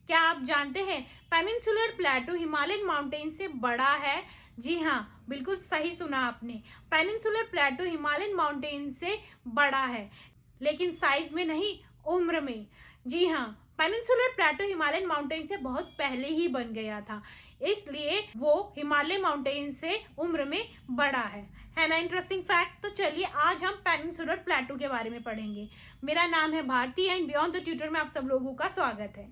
क्या आप जानते हैं पेनिनसुलर प्लेटू हिमालयन माउंटेन से बड़ा है? जी हाँ, बिल्कुल सही सुना आपने। पेनिनसुलर प्लेटू हिमालयन माउंटेन से बड़ा है, लेकिन साइज में नहीं, उम्र में। जी हाँ, पेनिनसुलर प्लेटू हिमालयन माउंटेन से बहुत पहले ही बन गया था, इसलिए वो हिमालय माउंटेन से उम्र में बड़ा है ना इंटरेस्टिंग फैक्ट। तो चलिए आज हम पेनिनसुलर प्लेटू के बारे में पढ़ेंगे। मेरा नाम है Bharati and beyond the tutor में आप सब लोगों का स्वागत है।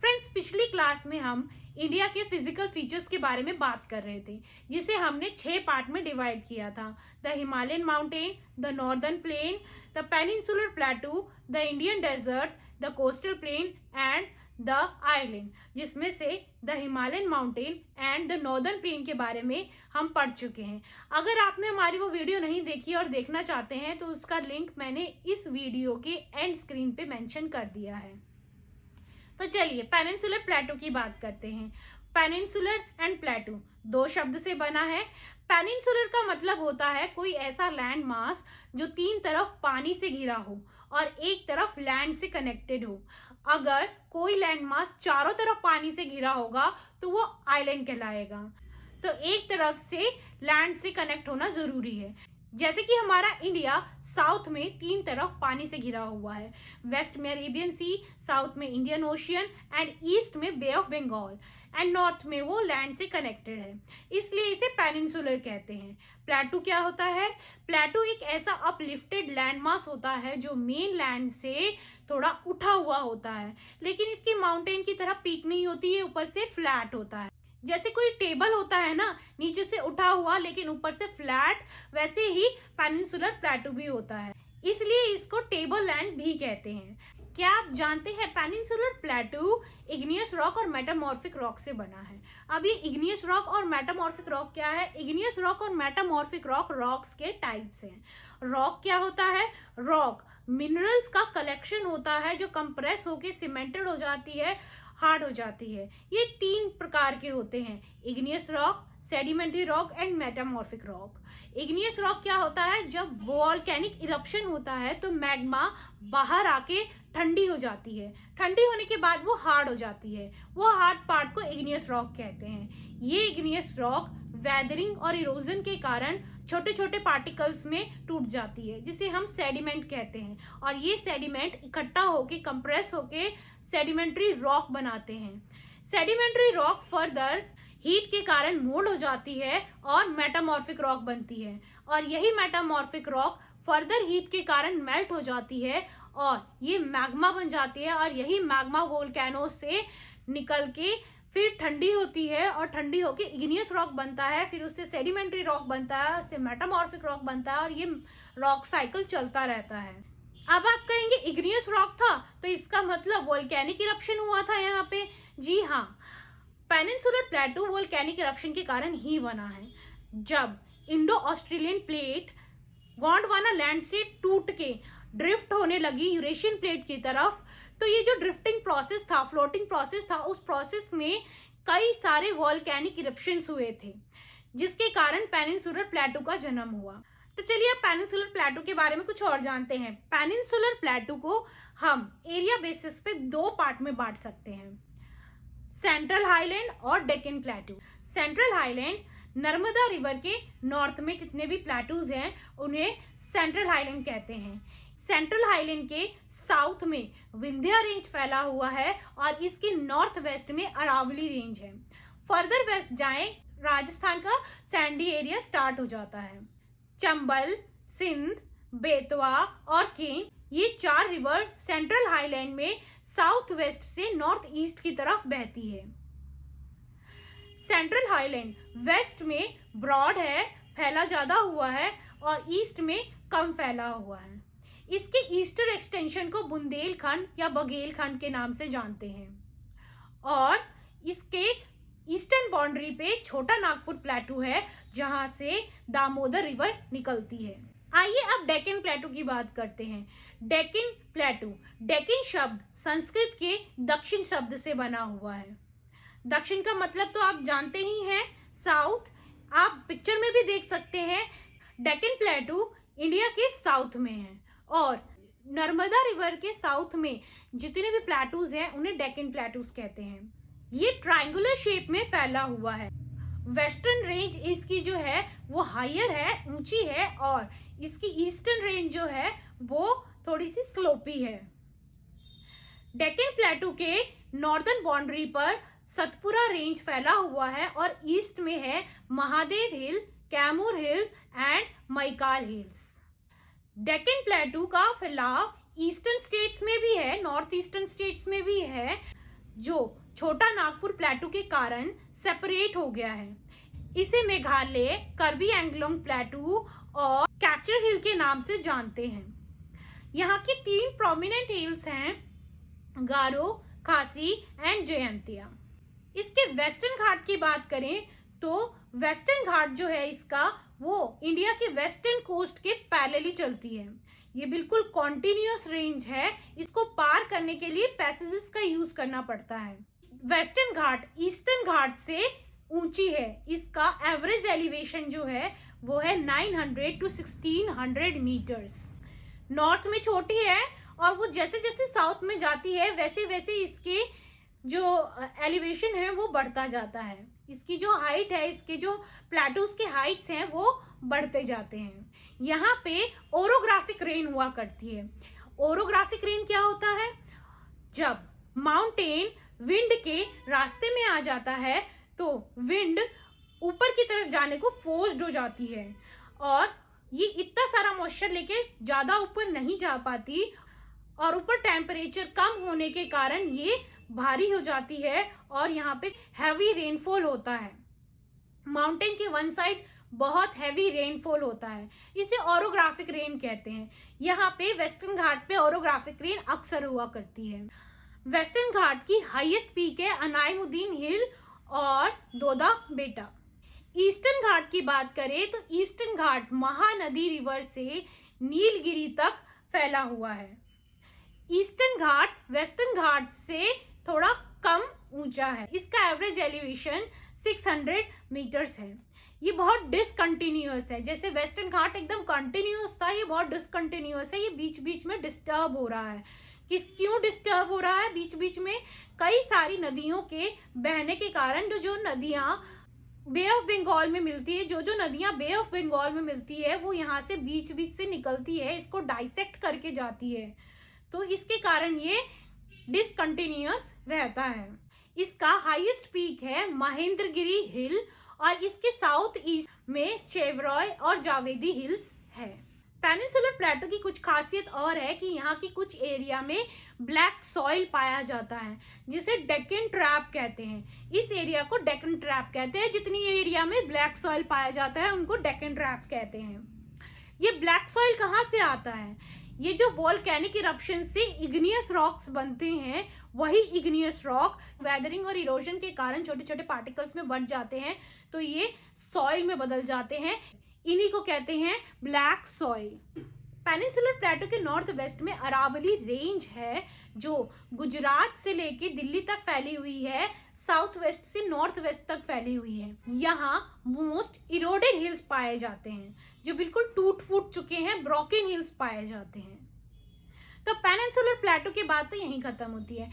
फ्रेंड्स, पिछली क्लास में हम इंडिया के फिजिकल फीचर्स के बारे में बात कर रहे थे, जिसे हमने 6 पार्ट में डिवाइड किया था। The Himalayan mountain, the northern plain, the peninsular plateau, the Indian desert, the coastal plain and the island, जिसमें से the Himalayan mountain and the northern plain के बारे में हम पढ़ चुके हैं। अगर आपने हमारी वो वीडियो नहीं देखी और देखना चाहते हैं तो उसका लिंक मैंने इस वीडियो के एंड स्क्रीन पे मेंशन कर दिया है। तो चलिए पेनिनसुलर प्लेटू की बात करते हैं। पेनिनसुलर एंड प्लेटू 2 शब्द से बना है। पेनिनसुलर का मतलब होता है कोई ऐसा लैंड मास जो 3 तरफ पानी से घिरा हो और एक तरफ लैंड से कनेक्टेड हो। अगर कोई लैंड मास चारों तरफ पानी से घिरा होगा तो वो आइलैंड कहलाएगा। तो एक तरफ से लैंड से कनेक्ट होना जरूरी है। जैसे कि हमारा इंडिया साउथ में 3 तरफ पानी से घिरा हुआ है। वेस्ट में अरेबियन सी, साउथ में इंडियन ओशियन एंड ईस्ट में बे ऑफ बंगाल एंड नॉर्थ में वो लैंड से कनेक्टेड है, इसलिए इसे पेनिनसुलर कहते हैं। प्लेटू क्या होता है? प्लेटू एक ऐसा अपलिफ्टेड लैंड मास होता है जो मेन लैंड से थोड़ा उठा हुआ होता है, लेकिन इसकी माउंटेन की तरह पीक नहीं होती है, ऊपर से फ्लैट होता है। जैसे कोई टेबल होता है ना, नीचे से उठा हुआ लेकिन ऊपर से फ्लैट, वैसे ही पेनिनसुलर प्लेटू भी होता है, इसलिए इसको टेबल लैंड भी कहते हैं। क्या आप जानते हैं पेनिनसुलर प्लेटू इग्नियस रॉक और मेटामॉर्फिक रॉक से बना है? अब ये इग्नियस रॉक और मेटामॉर्फिक रॉक क्या है? इग्नियस रॉक और मेटामॉर्फिक रॉक रॉक्स के टाइप्स हैं। रॉक क्या होता है? रॉक मिनरल्स का कलेक्शन होता है जो कंप्रेस होके सीमेंटेड हो जाती है, हार्ड हो जाती है। ये 3 प्रकार के होते हैं, igneous rock, sedimentary rock and metamorphic rock. Igneous rock क्या होता है? जब वॉल्केनिक इरप्शन होता है तो मैग्मा बाहर आके ठंडी हो जाती है, ठंडी होने के बाद वो हार्ड हो जाती है, वो हार्ड पार्ट को इग्नियस रॉक कहते हैं। ये इग्नियस रॉक वेदरिंग और इरोजन के कारण छोटे छोटे पार्टिकल्स में टूट जाती है, जिसे हम सेडिमेंट कहते हैं, और ये सेडिमेंट इकट्ठा होके कंप्रेस होके सेडिमेंट्री रॉक बनाते हैं। सेडिमेंट्री रॉक फर्दर हीट के कारण मोल्ड हो जाती है और मेटामॉर्फिक रॉक बनती है, और यही मेटामॉर्फिक रॉक फर्दर हीट के कारण मेल्ट हो जाती है और ये मैग्मा बन जाती है, और यही मैग्मा वोल्केनो से निकल के फिर ठंडी होती है और ठंडी होके इग्नियस रॉक बनता है, फिर उससे सेडिमेंट्री रॉक बनता है, उससे मेटामॉर्फिक रॉक बनता है, और ये रॉक साइकिल चलता रहता है। अब आप कहेंगे इग्नियस रॉक था तो इसका मतलब वोल्केनिक इरप्शन हुआ था यहाँ पे। जी हाँ, पेनिनसुलर प्लेटू वोल्केनिक इरप्शन के कारण ही बना है। जब Indo Australian plate Gondwana land से टूट के ड्रिफ्ट होने लगी यूरेशियन प्लेट की तरफ, तो ये जो ड्रिफ्टिंग प्रोसेस था, फ्लोटिंग प्रोसेस था, उस प्रोसेस में कई सारे वोल्केनिक इरप्शंस हुए थे, जिसके कारण पेनिनसुलर प्लेटू का जन्म हुआ। तो चलिए अब पेनिनसुलर प्लेटू के बारे में कुछ और जानते हैं। पेनिनसुलर प्लेटू को हम एरिया बेसिस पे 2 पार्ट में बांट सकते हैं, सेंट्रल हाईलैंड और Deccan प्लेटू। Central highland Narmada river के नॉर्थ में जितने भी प्लेटूज हैं उन्हें सेंट्रल हाईलैंड कहते हैं। सेंट्रल हाईलैंड के साउथ में विंध्या रेंज फैला हुआ है और इसके नॉर्थ वेस्ट में अरावली रेंज है। फर्दर वेस्ट जाएं, राजस्थान का सैंडी एरिया स्टार्ट हो जाता है। चंबल, सिंध, बेतवा और केन, ये 4 रिवर सेंट्रल हाईलैंड में साउथ वेस्ट से नॉर्थ ईस्ट की तरफ बहती है। सेंट्रल हाईलैंड वेस्ट में ब्रॉड है, फैला ज्यादा हुआ है, और ईस्ट में कम फैला हुआ है। इसके ईस्टर्न एक्सटेंशन को बुंदेलखंड या बघेलखंड के नाम से जानते हैं, और इसके ईस्टर्न बाउंड्री पे छोटा नागपुर प्लेटू है जहां से दामोदर रिवर निकलती है। आइए अब डेक्कन प्लेटू की बात करते हैं। डेक्कन प्लेटू, डेक्कन शब्द संस्कृत के दक्षिण शब्द से बना हुआ है। दक्षिण का मतलब तो आप जानते ही हैं, साउथ। आप पिक्चर में भी देख सकते हैं, डेक्कन प्लेटू इंडिया के साउथ में है और नर्मदा रिवर के साउथ में जितने भी प्लेटूज हैं उन्हें डेक्कन प्लेटूज कहते हैं। ये ट्रायंगुलर शेप में फैला हुआ है। वेस्टर्न रेंज इसकी जो है वो हायर है, ऊंची है, और इसकी ईस्टर्न रेंज जो है वो थोड़ी सी स्लोपी है। डेक्कन प्लेटू के नॉर्दर्न बाउंड्री पर सतपुरा रेंज फैला हुआ है और ईस्ट में है Mahadev hill, Kaimur hill and Maikal hills. Deccan plateau का फैलाव ईस्टर्न स्टेट्स में भी है, नॉर्थ ईस्टर्न स्टेट्स में भी है, जो छोटा नागपुर प्लेटू के कारण सेपरेट हो गया है। इसे मेघालय, कार्बी एंगलोंग प्लेटू और कैचर हिल के नाम से जानते हैं। यहाँ के 3 प्रोमिनेंट हिल्स हैं, गारो, खासी एंड जयंतिया। इसके वेस्टर्न घाट की बात करें तो वेस्टर्न घाट जो है इसका वो इंडिया के वेस्टर्न कोस्ट के पैरेलली चलती है। ये बिल्कुल कॉन्टिन्यूअस रेंज है, इसको पार करने के लिए पैसेजेस का यूज करना पड़ता है। वेस्टर्न घाट ईस्टर्न घाट से ऊंची है। इसका एवरेज एलिवेशन जो है वो है 900 to 1600 मीटर्स। नॉर्थ में छोटी है और वो जैसे जैसे साउथ में जाती है वैसे वैसे इसके जो एलिवेशन है वो बढ़ता जाता है। इसकी जो हाइट है, इसके जो प्लेटूज के हाइट्स हैं वो बढ़ते जाते हैं। यहाँ पे ओरोग्राफिक रेन हुआ करती है। ओरोग्राफिक रेन क्या होता है? जब माउंटेन विंड के रास्ते में आ जाता है तो विंड ऊपर की तरफ जाने को फोर्स्ड हो जाती है और ये इतना सारा मॉइस्चर लेके ज्यादा ऊपर नहीं जा पाती और ऊपर टेम्परेचर कम होने के कारण ये भारी हो जाती है और यहाँ पे हैवी रेनफॉल होता है। माउंटेन के वन साइड बहुत हैवी रेनफॉल होता है, इसे ओरोग्राफिक रेन कहते हैं। यहाँ पे वेस्टर्न घाट पे ओरोग्राफिक रेन अक्सर हुआ करती है। वेस्टर्न घाट की हाईएस्ट पीक है अनाइमुद्दीन हिल और दोदा बेटा। ईस्टर्न घाट की बात करें तो ईस्टर्न घाट महानदी रिवर से नीलगिरी तक फैला हुआ है। ईस्टर्न घाट वेस्टर्न घाट से थोड़ा कम ऊंचा है। इसका एवरेज एलिवेशन 600 मीटर्स है। ये बहुत डिसकंटिन्यूअस है। जैसे वेस्टर्न घाट एकदम कंटिन्यूअस था, ये बहुत डिसकंटिन्यूअस है। ये बीच बीच में डिस्टर्ब हो रहा है। क्यों डिस्टर्ब हो रहा है? बीच बीच में कई सारी नदियों के बहने के कारण जो नदियां बे ऑफ बंगाल में मिलती है, जो नदियां बे ऑफ बंगाल में मिलती है वो यहाँ से बीच बीच से निकलती है, इसको डाइसेक्ट करके जाती है, तो इसके कारण ये डिसकंटिन्यूअस रहता है। इसका हाईएस्ट पीक है महेंद्रगिरी हिल और इसके साउथ ईस्ट में शेवरॉय और जावेदी हिल्स है। पेनिनसुलर प्लेटो की कुछ खासियत और है कि यहाँ की कुछ एरिया में ब्लैक सॉइल पाया जाता है जिसे डेक्कन ट्रैप कहते हैं। इस एरिया को डेक्कन ट्रैप कहते हैं। जितनी एरिया में ब्लैक सॉइल पाया जाता है उनको डेक्कन ट्रैप्स कहते हैं। ये ब्लैक सॉइल कहाँ से आता है? ये जो वॉल्केनिक इरप्शन से इग्नियस रॉक्स बनते हैं, वही इग्नियस रॉक वेदरिंग और इरोजन के कारण छोटे छोटे पार्टिकल्स में बढ़ जाते हैं तो ये सॉइल में बदल जाते हैं। इन्हीं को कहते हैं ब्लैक सॉइल। पेनिनसुलर प्लेटो के नॉर्थ वेस्ट में अरावली रेंज है जो गुजरात से लेके दिल्ली तक फैली हुई है, साउथ वेस्ट से नॉर्थ वेस्ट तक फैली हुई है। यहाँ मोस्ट इरोडेड हिल्स पाए जाते हैं जो बिल्कुल टूट फूट चुके हैं, ब्रोकन हिल्स पाए जाते हैं। तो पेनिनसुलर प्लेटो की बात तो यहीं खत्म होती है।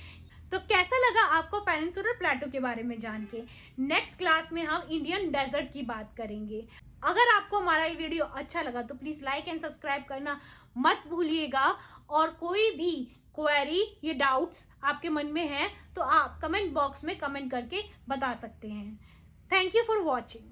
तो कैसा लगा आपको पेनिनसुलर प्लेटो के बारे में जान के? नेक्स्ट क्लास में हम इंडियन डेजर्ट की बात करेंगे। अगर आपको हमारा ये वीडियो अच्छा लगा तो प्लीज लाइक एंड सब्सक्राइब करना मत भूलिएगा और कोई भी क्वेरी या डाउट्स आपके मन में है तो आप कमेंट बॉक्स में कमेंट करके बता सकते हैं। Thank you for watching.